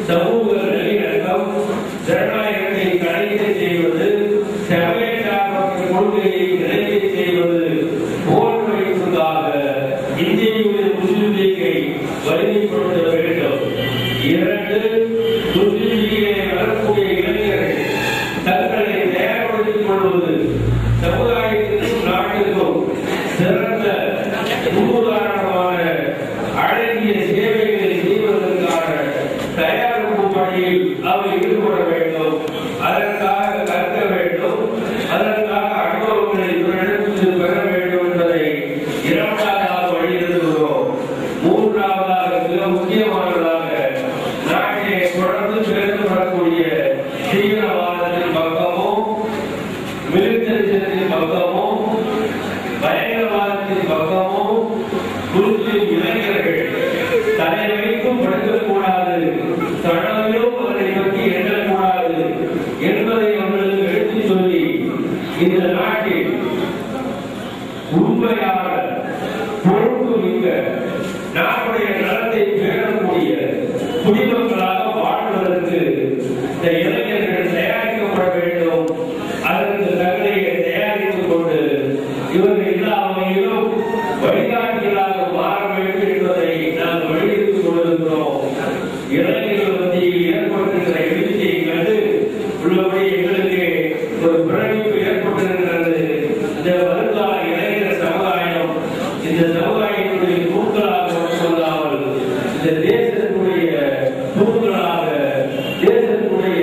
சமூக நல்லிணக்கம், ஜனநாயகத்தை கடைபிடிக்க செய்வது, சமயச்சார்பற்ற கொள்கையை நிறைவு செய்வது போன்றவைக்காக இந்திய யூனியன் முஸ்லீம் லீகை வலிமைப்படுத்த வேண்டும். 2, முஸ்லீம் லீகிலே வரக்கூடிய இளைஞர்கள் தங்களை தயார்படுத்திக் கொள்வது சமுதாயத்திற்கும் நாட்டிற்கும் சிறந்த முன்னுதாரணமான அழகிய சேவைகளை செய்வதற்கான தயாரிப்பு பணியில் அவை ஈடுபட வேண்டும். அதற்காக கற்க வேண்டும், அதற்காக அனுபவங்களை எடுத்து பெற வேண்டும் என்பதை 2வது வழியிருக்கிறோம். 3வது மிக முக்கியமானதாக நாட்டிலே தொடர்ந்து பிறந்து வரக்கூடிய தீவிரவாதத்தின் பக்கமும், மிலிட்டரிசத்தின் பக்கமும், பயங்கரவாதத்தின் பக்கமும் முஸ்லிம் இளைஞர்கள் தலை வைக்கும் படுக்கக்கூடாது, தனவிலும் அவரை பற்றி எண்ணக்கூடாது என்பதை அவர்களுக்கு எடுத்துச் சொல்லி இந்த நாட்டில் உண்மையான பொறுப்பு மிக்க நாட்டுடைய நலத்தை பேணக்கூடிய குடிமக்களாக வாழ்வதற்கு இந்த இளைஞர்கள் தயாரிக்கப்பட வேண்டும். அதற்கு தங்களை தயாரித்துக் கொண்டு இவர்கள் எல்லா வகையிலும் வழிகாட்டிகளாக மாற வேண்டும் என்பதை நாங்கள் வலியுறுத்திக் கொண்டிருக்கிறோம். இளைஞர்கள் மத்தியில் ஏற்பட்டிருக்கிற எழுச்சியை கண்டு உள்ளபடி எங்களுக்கு ஒரு பிரமிப்பு ஏற்பட்டிருக்கிறது. இந்த வருங்கால இளைஞர் சமுதாயம் இந்த சமுதாயத்தினுடைய தூண்களாக மட்டுமல்லாமல் இந்த தேசத்தினுடைய தூண்களாக, தேசத்தினுடைய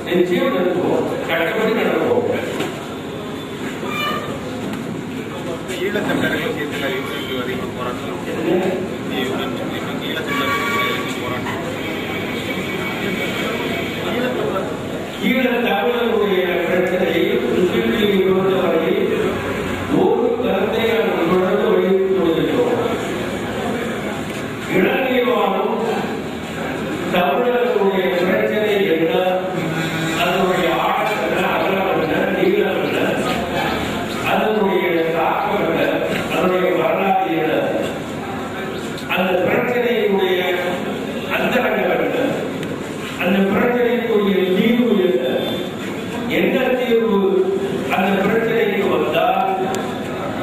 நிச்சயம் நடத்துவோம், கட்டப்படி நடத்துவோம். ஈழத்தமிழர்கள் விஷயத்தில் யூனியன் அதிகமாக போராட்டம் ஈழத்தமிழர்களுடைய பிரச்சனையில் முஸ்லிம்களை பொறுத்தவரையில் ஒரு கருத்தை நாங்கள் தொடர்ந்து வலியுறுத்தி கொண்டிருக்கிறோம். இலங்கை வாழும் தமிழர்களுடைய பிரச்சனை என்ன, அதனுடைய ஆழம் என்ன, அகலம் என்ன, நீளம் என்ன, அதனுடைய தாக்கம் என்ன, அதனுடைய வரலாறு என்ன, அந்த பிரச்சனையினுடைய அந்தரங்கம் என்ன, அந்த பிரச்சனைக்குரிய தீர்வு என்ன தீர்வு அந்த பிரச்சனைக்கு வந்தால்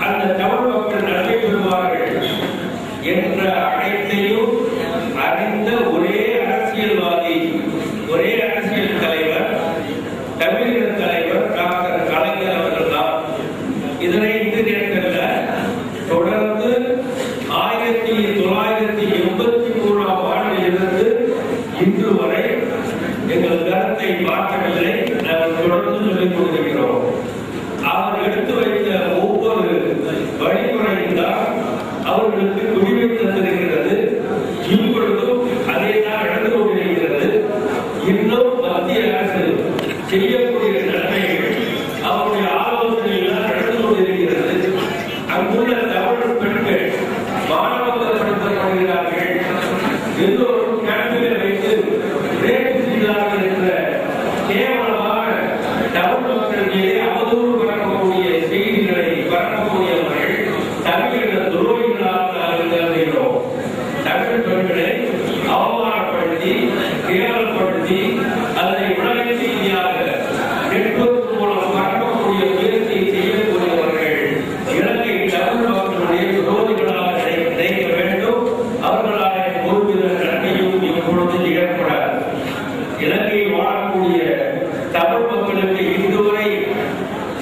அந்த தமிழ் மக்கள் நன்மை பெறுவார்கள் என்ற அனைத்தையும் அறிந்த ஒரே அரசியல்வாதி, ஒரே அரசியல் தலைவர், தமிழக தலைவர் டாக்டர் கலைஞர் அவர்கள் தான். இதனை இந்த நேரத்தில் தொடர்ந்து 1983ஆம் ஆண்டிலிருந்து இன்று வரை எங்கள் கருத்தை மாற்றவில்லை. நாங்கள் தொடர்ந்து சொல்லிக் கொண்டிருக்கிறோம். அவர் எடுத்து வைத்த ஒவ்வொரு வழிமுறையும் தான் அவர்களுக்கு குடிமை தந்திருக்கிறது. இப்பொழுதும் அதே தான் நடந்து கொண்டிருக்கிறது. இன்னும் மத்திய அரசு செய்யக்கூடிய நன்மைகள் அவருடைய ஆலோசனைகள் நடந்து கொண்டிருக்கிறது. அங்குள்ள தமிழ் பெண்கள் மாணவப்படுத்தப்படுகிறார்கள். எல்லோரும் கேம்பில் வைத்து ரேப் செய்தார்கள் என்ற கேவலமான தமிழ் மக்கள் மீது அவதூறு பரப்பக்கூடிய செய்திகளை பரப்பக்கூடியவர்கள் தமிழக துரோகிகளாக கருதுகிறோம். தமிழ் பெண்களை அவமானப்படுத்தி கேவலப்படுத்தி அதனை உலக செய்தியாக நெட்வொர்க் மூலம் பரப்பக்கூடிய முயற்சியை செய்யக்கூடியவர்கள் இலங்கை தமிழ் மக்களுடைய துரோகிகளாக நினைக்க வேண்டும். அவர்களால் ஒருவித நன்மையும் இப்பொழுது ஏற்படாது. இலங்கையில் வாழக்கூடிய தமிழ் மக்களுக்கு இதுவரை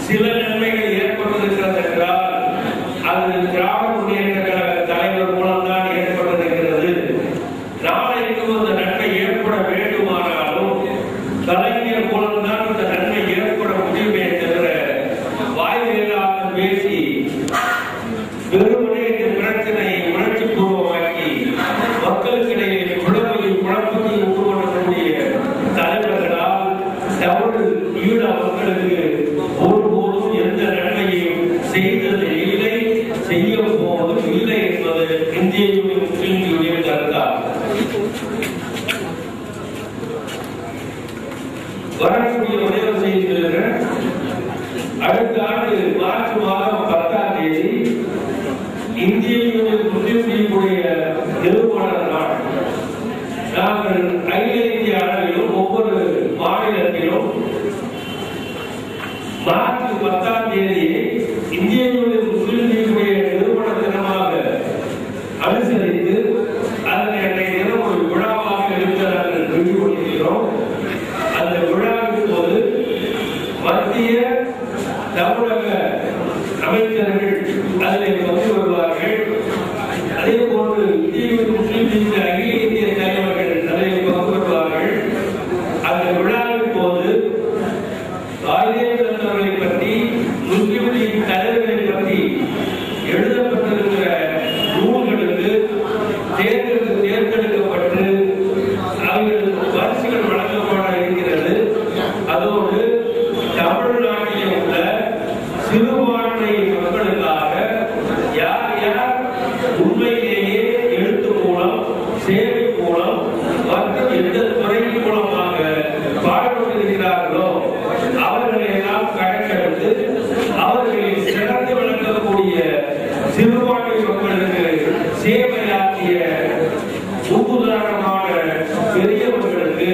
சில நன்மைகள் ஏற்பட்டிருக்கிறது என்றால் அது திராவிட முன்னேற்ற கழக தலைவர் மூலம்தான் ஏற்பட்டிருக்கிறது. நாளைக்கு அந்த நன்மை ஏற்பட வேண்டுமானாலும் கலைஞர் மூலம்தான் இந்த நன்மை ஏற்பட முடியுமே தவிர வாய்மையில்லாத பேசி வெறுமனே இந்த பிரச்சனையை உணர்ச்சி பூர்வமாக்கி மக்களுக்கிடையே குழப்பையும் குழப்பத்தையும் உருவாக்கக்கூடிய தலைவர்களால் தமிழ் ஈழ மக்களுக்கு ஒருபோதும் எந்த நன்மையும் செய்தது இல்லை, செய்ய போவதும் இல்லை என்பது இந்திய யூனியன் முஸ்லிம் யூனியன் கருத்தாகும். வரக்கூடிய ஒரே செய்திருக்கிற அடுத்த ஆண்டு மார்ச் மாதம் 10ஆம் தேதி இந்திய யூனியன் முஸ்லிம் லீக்குடைய நிறுவனர் நாள். நாங்கள் அகில இந்திய அளவிலும் ஒவ்வொரு மாநிலத்திலும் மார்ச் 10ஆம் தேதியை இந்திய யூனியன் முஸ்லிம் லீக்குடைய நிறுவன தினமாக அனுசரித்து அதனை அன்றைய தினம் ஒரு விழாவாக எடுத்து நாங்கள் நிறுவி கொண்டிருக்கிறோம். அந்த விழாவின் போது மத்திய தமிழக அமைச்சர்கள் அதில் பங்கு வருவார்கள். அதே போன்று இந்திய முஸ்லிம் லீக் அகில இந்திய தலைவர்கள் அதில் பங்கு வருவார்கள். அந்த விழாவின் போது ஆயுதங்களை பற்றி, முஸ்லிம் லீக் தலைவர்களை பற்றி எழுதப்பட்டிருக்கிற நூல்களுக்கு தேர்ந்தெடுக்கப்பட்டு அவர்களுக்கு பரிசுகள் வழங்கப்பட இருக்கிறது. அதோடு தமிழ்நாட்டில் உள்ள சிறுபான்மை மக்களுக்காக யார் யார் உண்மையிலேயே எழுத்து மூலம், சேவை மூலம் மற்றும் எந்த துறை மூலமாக பாடுபட்டிருக்கிறார்களோ அவர்களை எல்லாம் கணக்கெடுத்து அவர்களில் சிறந்து விளங்கக்கூடிய சிறுபான்மை மக்களுக்கு சேவையாற்றிய உதாரணமான பெரியவர்களுக்கு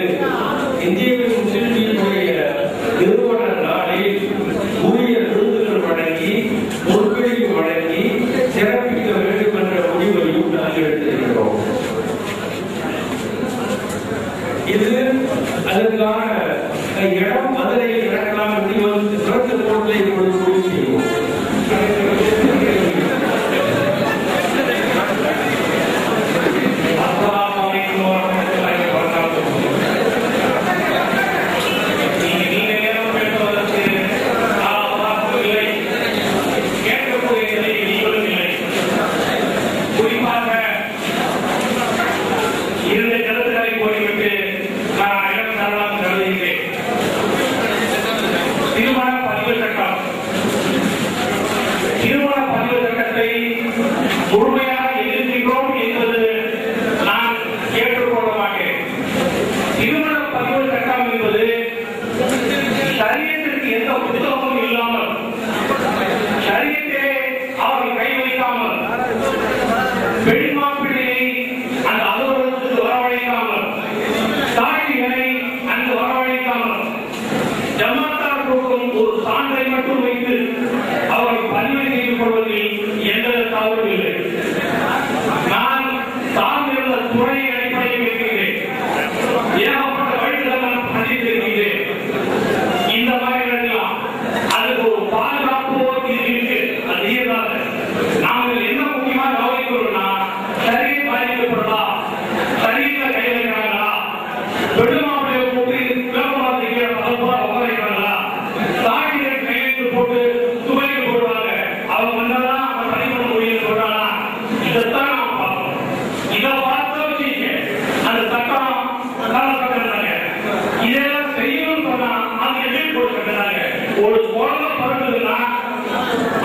இந்திய முஸ்லிம் லீக்குடைய நிறுவன நாளில் உரிய விருதுகள் வழங்கி, பொறுப்பேற்று வழங்கி சிறப்பிக்க வேண்டும் என்ற முடிவையும் நாங்கள் எடுத்திருக்கிறோம். இது அதற்கான இடம் மதுரையில் நடக்கலாம் என்று சிறந்த போட்டியை முடிவு செய்வோம். எந்த புத்தகமும் இல்லாமல் சரீரத்திலே அவர்கள் கை வைக்காமல் பெண் மாப்பிள்ளையை அந்த அலுவலகத்துக்கு வரவழைக்காமல் சாட்சிகளை அங்கு வரவழைக்காமல் ஜமாத்தார் கொடுக்கும் ஒரு சான்றை மட்டும் வைத்து அவர்கள் பதிவு செய்து கொள்வதில் எந்த தவறும் இல்லை. நான் சார்ந்திருந்த துறை அடிப்படையில் இருக்கிறேன். ஏகப்பட்ட வழிகளை நான் சந்தித்திருக்கிறேன். இந்த மாதிரி அதுக்கு ஒரு பாதுகாப்பு இருக்கு. அது இருந்தால் நாங்கள் என்ன முக்கியமாக கவனிக்கிறோம்னா சரீர பாதிக்கப்படுறா, சரீர கை வைக்கிறாங்களா, பெருமாவுடைய போட்டு விளம்பரத்தை கீழே பதப்பா உபயோகிக்கிறாங்களா, சாடிகள் கை வைத்து போட்டு துவைக்கு போடுவாங்க. அவங்க வந்ததான் அவன் பணிபுர முடியும் சொல்றானா, இதைத்தான் நாம் பார்க்கணும். இதை பார்த்து வச்சுக்க அந்த சட்டம் காலப்பட்டாங்க. இதெல்லாம் செய்யணும்னு சொன்னா அது எதிர்ப்பு கொடுக்கிறாங்க. ஒரு குழந்தை பிறகுதுன்னா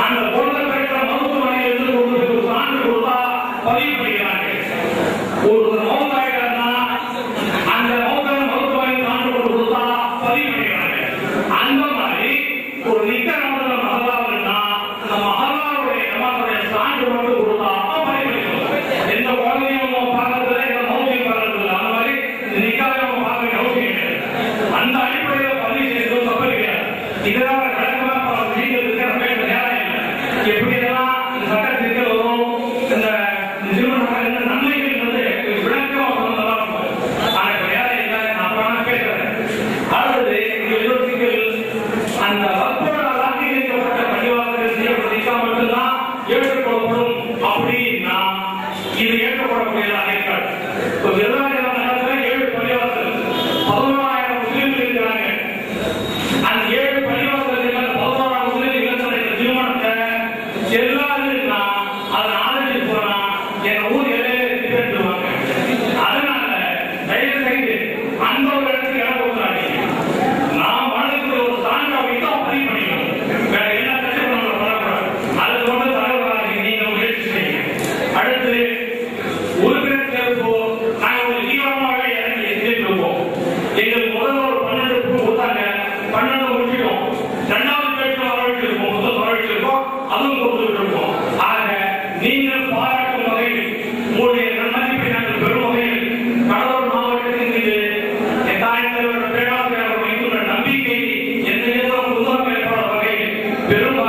அந்த குழந்தை பிறக்கிற மருத்துவமனையில் இருந்து ஒரு சான்று கொடுத்தா பதிவு பண்ணிக்கிறாங்க. ஒரு மௌதாயிரம்னா அந்த மருத்துவமனை சான்று கொடுத்தா பதிவு பண்ணிக்கிறாங்க. அந்த மாதிரி ஒரு நிக்க நடந்த மகளாவுன்னா அந்த மகளாவுடைய நம்மளுடைய சான்று மட்டும் கொடுத்தா பதிவு பண்ணிக்கணும். எந்த குழந்தையும் பார்க்கறதுல எந்த மௌதையும் பார்க்கறதில்லை. அந்த மாதிரி நிக்காக நம்ம பார்க்க வேண்டிய அவசியம் கிடையாது. அந்த அடிப்படையில் பதிவு செய்யறது தப்பு கிடையாது. இதனால வழக்கமாக வீட்டில் இருக்கிற நேரம் இல்லை. எப்படி எல்லாம் இந்த சட்டத்திற்கு வரும் இந்த திருமண நன்மைகள் விளக்கமாக சொன்னதெல்லாம் இருக்கும். ஆனால் வேலை இல்லை. நான் வேணா கேட்கிறேன். அடுத்தது எதிர்ப்புகள் அந்த வற்புறுத்தல் அங்கீகரிக்கப்பட்ட பள்ளிவாசல்கள் செய்யப்பட்ட மட்டும்தான் ஏற்றுக்கொள்ளப்படும் அப்படின்னா இது ஏற்றுக்கொள்ளக்கூடியதாக இருக்காது. இப்போ விருதாச்சலம் நகரத்தில் 7 பள்ளிவாசல் 11,000 முஸ்லீம்கள் இருக்கிறாங்க. அந்த 7 பள்ளிவாசல்கள் 11,000 முஸ்லீம்கள் திருமணத்தை எல்லாருன்னா அதை ஆதரிச்சு போனா எங்க ஊர் எல்லையில திட்டுவாங்க. அதனால தயவு செய்து அந்த ஒரு இடத்துக்கு இடம் கொடுத்தாங்க. நாம் வாழ்க்கை ஒரு சான்றா வைத்து பதிவு பண்ணிக்கணும். வேற என்ன கஷ்டம் நம்ம பண்ணக்கூடாது. அது கொண்டு தலைவராக நீங்க முயற்சி செய்யுங்க. அடுத்து உறுப்பினர் தேர்வு நாங்கள் ஒரு தீவிரமாகவே இறங்கி செஞ்சிருக்கோம். எங்களுக்கு முதல்ல ஒரு 12 கொடுத்தாங்க. 12 முடிச்சிட்டோம். 2வது பேச்சு வரவழைச்சிருக்கோம். முதல் வரவழைச்சிருக்கோம். அதுவும் கொடுத்துட்டு இருக்கோம். ஆக நீங்கள் பாராட்டும் வகையில் உங்களுடைய நன்மதிப்பை நாங்கள் பெறும் வகையில் கடலூர் மாவட்டத்தின் மீது என் பேராசிரியர் வைத்துள்ள நம்பிக்கை எந்த நேரம் உருவாக்க ஏற்பட வகையில் பெரும்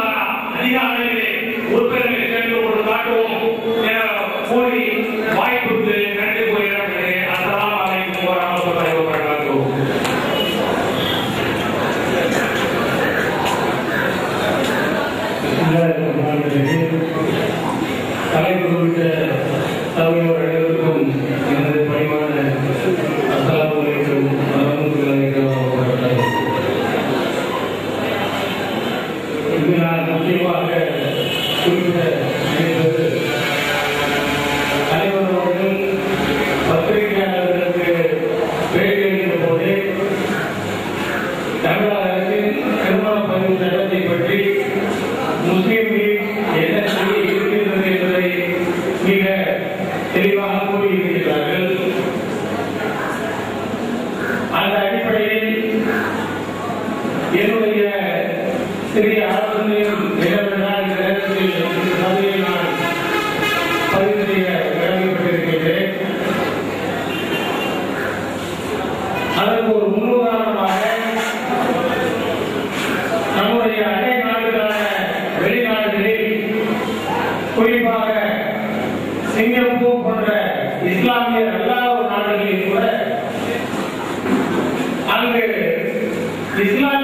அதிக அளவிலே உறுப்பினர்களை சேர்ந்து கொண்டு காட்டுவோம் என கூறி வாய்ப்புக்கு நன்றி கூறுகிறேன். அஸ்ஸலாமு அலைக்கும் வரஹ்மத்துல்லாஹி வபரகாத்துஹு. தலைப்பு குறித்த தமிழர் அனைவருக்கும் எனது பணிவான அஸ்ஸலாமு அலைக்கும் வரஹ்மத்துல்லாஹி வபரகாத்துஹு. இங்கு நான் முக்கியமாக குறிப்பிட நினைப்பது தலைவர் அவர்கள் பத்திரிகையாளர்களுக்கு பேட்டி அளித்த போது தமிழக அரசின் திருமண பதிவு சட்டத்தை பற்றி முஸ்லீம் லீக் என்ன செய்ய இருக்கின்றது என்பதை மிக தெளிவாக கூறியிருக்கிறார்கள். அந்த அடிப்படையில் என்னுடைய சிறிய ஆலோசனையும் என்னவென்றால் இந்த நேரத்தில் இந்த சபையில் நான் பதிவு செய்ய கடமைப்பட்டிருக்கின்றேன். அதற்கு ஒரு முன்னுதாரணமாக நம்முடைய அண்டை நாடுகளான வெளிநாடுகளில் குறிப்பாக சிங்கப்பூர் போன்ற இஸ்லாமிய அல்லாத நாடுகளில் கூட அங்கு இஸ்லாமிய